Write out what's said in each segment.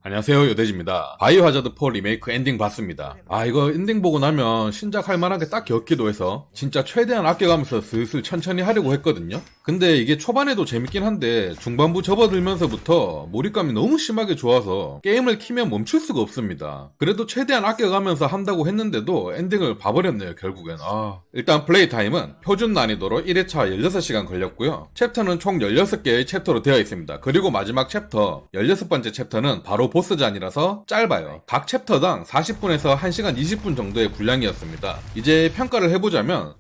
안녕하세요, 요대지입니다. 바이오하자드 4 리메이크 엔딩 봤습니다. 이거 엔딩 보고 나면 신작 할 만한 게 딱히 없기도 해서 진짜 최대한 아껴가면서 슬슬 천천히 하려고 했거든요. 근데 이게 초반에도 재밌긴 한데 중반부 접어들면서부터 몰입감이 너무 심하게 좋아서 게임을 키면 멈출 수가 없습니다. 그래도 최대한 아껴가면서 한다고 했는데도 엔딩을 봐버렸네요, 결국엔. 일단 플레이 타임은 표준 난이도로 1회차 16시간 걸렸고요. 챕터는 총 16개의 챕터로 되어 있습니다. 그리고 마지막 챕터 16번째 챕터는 바로 보스전이라서 짧아요. 각 챕터당 40분에서 1시간 20분 정도의 분량이었습니다. 이제 평가를 해보자면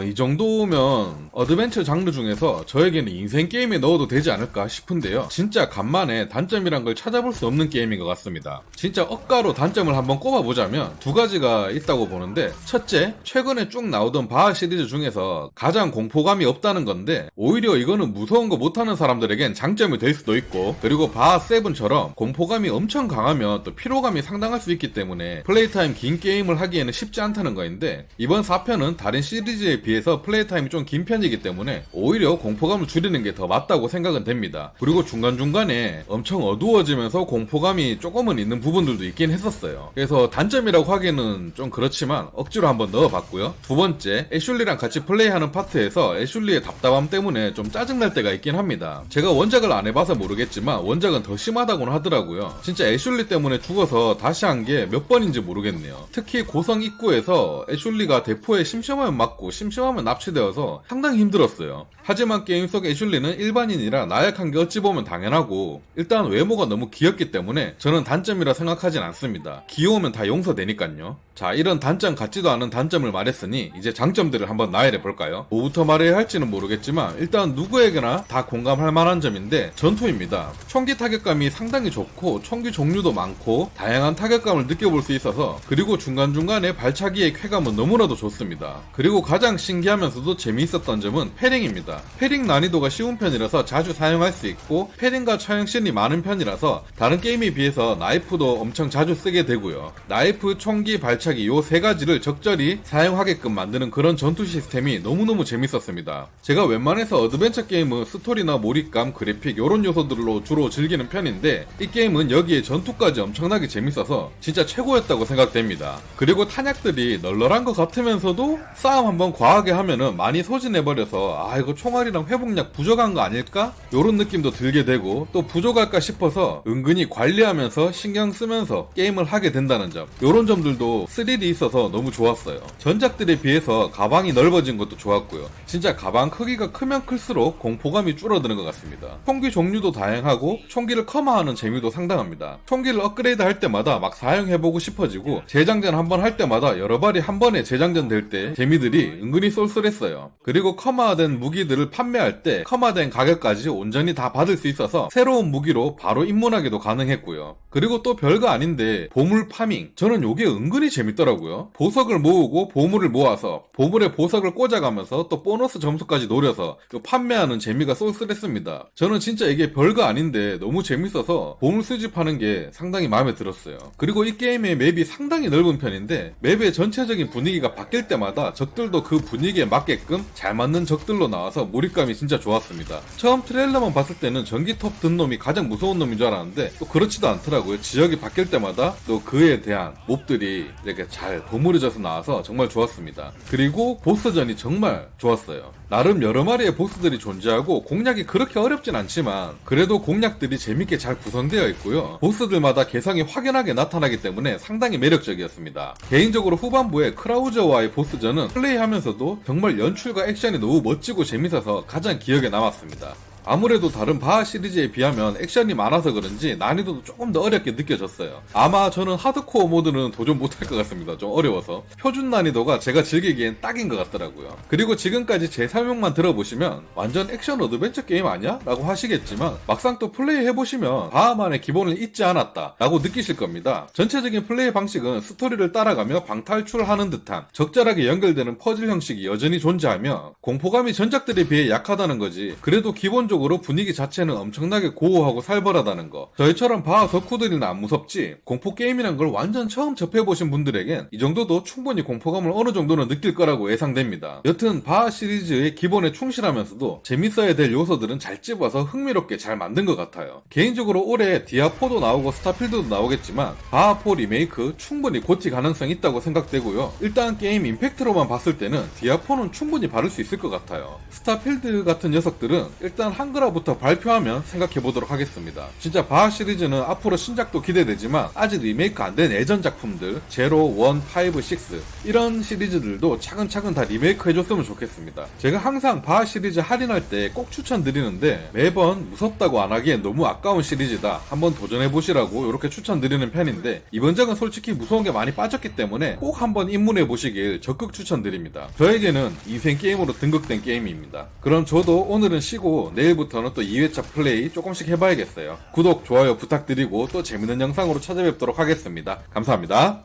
이 정도면 어드벤처 장르 중에서 저에게는 인생 게임에 넣어도 되지 않을까 싶은데요. 진짜 간만에 단점이란 걸 찾아볼 수 없는 게임인 것 같습니다. 진짜 억가로 단점을 한번 꼽아보자면 두 가지가 있다고 보는데, 첫째, 최근에 쭉 나오던 바하 시리즈 중에서 가장 공포감이 없다는 건데 오히려 이거는 무서운 거 못하는 사람들에겐 장점이 될 수도 있고, 그리고 바하 7처럼 공포감이 엄청 강하면 또 피로감이 상당할 수 있기 때문에 플레이 타임 긴 게임을 하기에는 쉽지 않다는 거인데, 이번 4편은 다른 시리즈에 비해서 플레이 타임이 좀 긴 편이기 때문에 오히려 공포감을 줄이는 게 더 맞다고 생각은 됩니다. 그리고 중간중간에 엄청 어두워지면서 공포감이 조금은 있는 부분들도 있긴 했었어요. 그래서 단점이라고 하기에는 좀 그렇지만 억지로 한번 넣어봤고요. 두 번째, 애슐리랑 같이 플레이하는 파트에서 애슐리의 답답함 때문에 좀 짜증날 때가 있긴 합니다. 제가 원작을 안 해봐서 모르겠지만 원작은 더 심하다고는 하더라고요. 진짜 애슐리 때문에 죽어서 다시 한 게 몇 번인지 모르겠네요. 특히 고성 입구에서 애슐리가 대포에 심심하면 맞고 심심하면 납치되어서 상당히 힘들었어요. 하지만 게임 속 애슐리는 일반인이라 나약한 게 어찌 보면 당연하고, 일단 외모가 너무 귀엽기 때문에 저는 단점이라 생각하진 않습니다. 귀여우면 다 용서되니까요. 자, 이런 단점 같지도 않은 단점을 말했으니 이제 장점들을 한번 나열해 볼까요? 뭐부터 말해야 할지는 모르겠지만 일단 누구에게나 다 공감할 만한 점인데 전투입니다. 총기 타격감이 상당히 좋고 총기 종류도 많고 다양한 타격감을 느껴볼 수 있어서, 그리고 중간중간에 발차기의 쾌감은 너무나도 좋습니다. 그리고 가장 신기하면서도 재미있었던 점은 패링입니다. 패링 난이도가 쉬운 편이라서 자주 사용할 수 있고, 패링과 처형신이 많은 편이라서 다른 게임에 비해서 나이프도 엄청 자주 쓰게 되고요. 나이프, 총기, 발차기 요 세 가지를 적절히 사용하게끔 만드는 그런 전투 시스템이 너무너무 재밌었습니다. 제가 웬만해서 어드벤처 게임은 스토리나 몰입감, 그래픽 요런 요소들로 주로 즐기는 편인데 이 게임은 여기에 전투까지 엄청나게 재밌어서 진짜 최고였다고 생각됩니다. 그리고 탄약들이 널널한 것 같으면서도 싸움 한번 과하게 하면은 많이 소진해버려서 이거 총알이랑 회복약 부족한 거 아닐까? 요런 느낌도 들게 되고, 또 부족할까 싶어서 은근히 관리하면서 신경 쓰면서 게임을 하게 된다는 점, 요런 점들도 스릴이 있어서 너무 좋았어요. 전작들에 비해서 가방이 넓어진 것도 좋았고요. 진짜 가방 크기가 크면 클수록 공포감이 줄어드는 것 같습니다. 총기 종류도 다양하고 총기를 커마하는 재미도 상당합니다. 총기를 업그레이드 할 때마다 막 사용해보고 싶어지고, 재장전 한번 할 때마다 여러 발이 한 번에 재장전 될 때 재미들이 은근히 쏠쏠했어요. 그리고 커마된 무기들을 판매할 때 커마된 가격까지 온전히 다 받을 수 있어서 새로운 무기로 바로 입문하기도 가능했고요. 그리고 또 별거 아닌데 보물 파밍, 저는 요게 은근히 재밌더라고요. 보석을 모으고 보물을 모아서 보물에 보석을 꽂아가면서 또 보너스 점수까지 노려서 판매하는 재미가 쏠쏠했습니다. 저는 진짜 이게 별거 아닌데 너무 재밌어서 보물 수집하는 게 상당히 마음에 들었어요. 그리고 이 게임의 맵이 상당히 넓은 편인데 맵의 전체적인 분위기가 바뀔 때마다 적들도 그 분위기에 맞게끔 잘 맞는 적들로 나와서 몰입감이 진짜 좋았습니다. 처음 트레일러만 봤을 때는 전기톱 든 놈이 가장 무서운 놈인 줄 알았는데 또 그렇지도 않더라고요. 지역이 바뀔 때마다 또 그에 대한 몹들이 이렇게 잘 버무려져서 나와서 정말 좋았습니다. 그리고 보스전이 정말 좋았어요. 나름 여러 마리의 보스들이 존재하고 공략이 그렇게 어렵진 않지만 그래도 공략들이 재밌게 잘 구성되어 있고요. 보스들마다 개성이 확연하게 나타나기 때문에 상당히 매력적이었습니다. 개인적으로 후반부에 크라우저와의 보스전은 플레이하면서도 정말 연출과 액션이 너무 멋지고 재밌어서 가장 기억에 남았습니다. 아무래도 다른 바하 시리즈에 비하면 액션이 많아서 그런지 난이도도 조금 더 어렵게 느껴졌어요. 아마 저는 하드코어 모드는 도전 못할 것 같습니다. 좀 어려워서. 표준 난이도가 제가 즐기기엔 딱인 것 같더라고요. 그리고 지금까지 제 설명만 들어보시면 완전 액션 어드벤처 게임 아니야? 라고 하시겠지만 막상 또 플레이 해보시면 바하만의 기본을 잊지 않았다 라고 느끼실 겁니다. 전체적인 플레이 방식은 스토리를 따라가며 방탈출하는 듯한 적절하게 연결되는 퍼즐 형식이 여전히 존재하며 공포감이 전작들에 비해 약하다는 거지, 그래도 기본적으로 기본적으로 분위기 자체는 엄청나게 고고하고 살벌하다는 거. 저희처럼 바하 덕후들이나 안 무섭지 공포 게임이란 걸 완전 처음 접해보신 분들에겐 이 정도도 충분히 공포감을 어느 정도는 느낄 거라고 예상됩니다. 여튼 바하 시리즈의 기본에 충실하면서도 재밌어야 될 요소들은 잘 집어서 흥미롭게 잘 만든 것 같아요. 개인적으로 올해 디아4도 나오고 스타필드도 나오겠지만 바하4 리메이크 충분히 고티 가능성 있다고 생각되고요. 일단 게임 임팩트로만 봤을 때는 디아4는 충분히 바를 수 있을 것 같아요. 스타필드 같은 녀석들은 일단 한글화부터 발표하면 생각해보도록 하겠습니다. 진짜 바하 시리즈는 앞으로 신작도 기대되지만 아직 리메이크 안 된 예전 작품들 제로, 1, 5, 6 이런 시리즈들도 차근차근 다 리메이크 해줬으면 좋겠습니다. 제가 항상 바하 시리즈 할인할 때 꼭 추천드리는데 매번 무섭다고 안 하기엔 너무 아까운 시리즈다, 한번 도전해보시라고 이렇게 추천드리는 편인데 이번 작은 솔직히 무서운 게 많이 빠졌기 때문에 꼭 한번 입문해보시길 적극 추천드립니다. 저에게는 인생 게임으로 등극된 게임입니다. 그럼 저도 오늘은 쉬고 내일부터는 또 2회차 플레이 조금씩 해봐야겠어요. 구독, 좋아요 부탁드리고 또 재밌는 영상으로 찾아뵙도록 하겠습니다. 감사합니다.